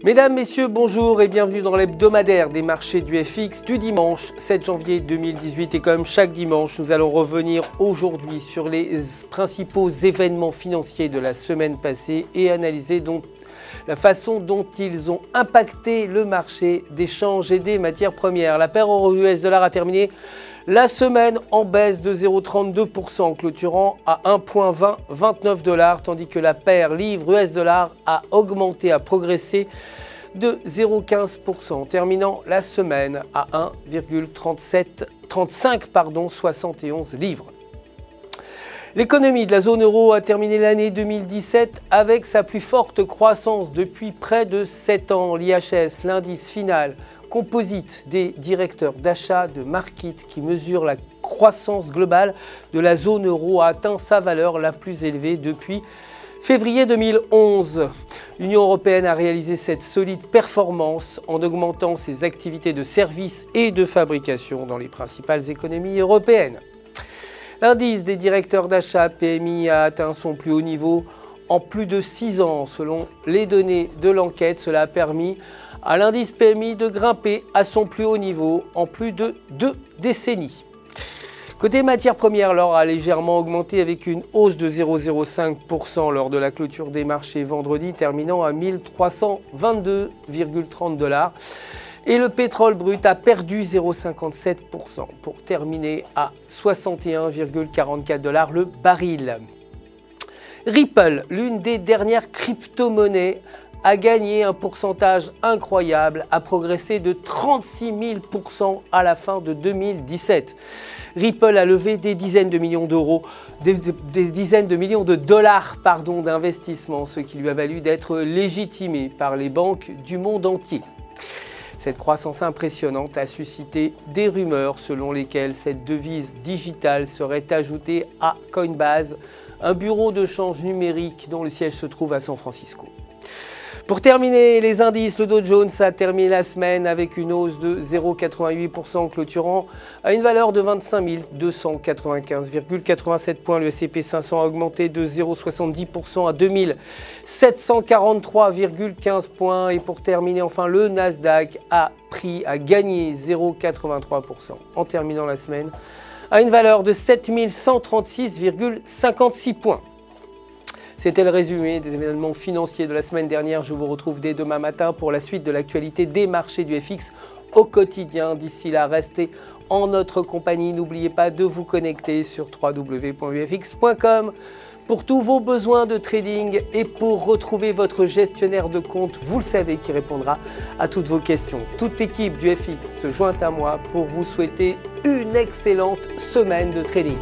Mesdames, Messieurs, bonjour et bienvenue dans l'hebdomadaire des marchés du FX du dimanche 7 janvier 2018. Et comme chaque dimanche, nous allons revenir aujourd'hui sur les principaux événements financiers de la semaine passée et analyser donc la façon dont ils ont impacté le marché des changes et des matières premières. La paire euro-US dollar a terminé la semaine en baisse de 0,32%, clôturant à 1,2029 $, tandis que la paire livre US dollar a augmenté, a progressé de 0,15%, terminant la semaine à 1,3571 livres. L'économie de la zone euro a terminé l'année 2017 avec sa plus forte croissance depuis près de 7 ans. L'IHS, l'indice final composite des directeurs d'achat de Markit qui mesure la croissance globale de la zone euro, a atteint sa valeur la plus élevée depuis février 2011. L'Union européenne a réalisé cette solide performance en augmentant ses activités de services et de fabrication dans les principales économies européennes. L'indice des directeurs d'achat PMI a atteint son plus haut niveau en plus de 6 ans. Selon les données de l'enquête, cela a permis à l'indice PMI de grimper à son plus haut niveau en plus de 2 décennies. Côté matières premières, l'or a légèrement augmenté avec une hausse de 0,05% lors de la clôture des marchés vendredi, terminant à 1322,30 $. Et le pétrole brut a perdu 0,57% pour terminer à 61,44 $ le baril. Ripple, l'une des dernières crypto-monnaies, a gagné un pourcentage incroyable, a progressé de 36 000% à la fin de 2017. Ripple a levé des dizaines de millions d'euros, des dizaines de millions de dollars d'investissement, ce qui lui a valu d'être légitimé par les banques du monde entier. Cette croissance impressionnante a suscité des rumeurs selon lesquelles cette devise digitale serait ajoutée à Coinbase, un bureau de change numérique dont le siège se trouve à San Francisco. Pour terminer les indices, le Dow Jones a terminé la semaine avec une hausse de 0,88%, clôturant à une valeur de 25 295,87 points. Le S&P 500 a augmenté de 0,70% à 2 743,15 points. Et pour terminer, enfin, le Nasdaq a gagné 0,83% en terminant la semaine à une valeur de 7 136,56 points. C'était le résumé des événements financiers de la semaine dernière. Je vous retrouve dès demain matin pour la suite de l'actualité des marchés du FX au quotidien. D'ici là, restez en notre compagnie. N'oubliez pas de vous connecter sur www.ufx.com pour tous vos besoins de trading et pour retrouver votre gestionnaire de compte, vous le savez, qui répondra à toutes vos questions. Toute l'équipe du FX se joint à moi pour vous souhaiter une excellente semaine de trading.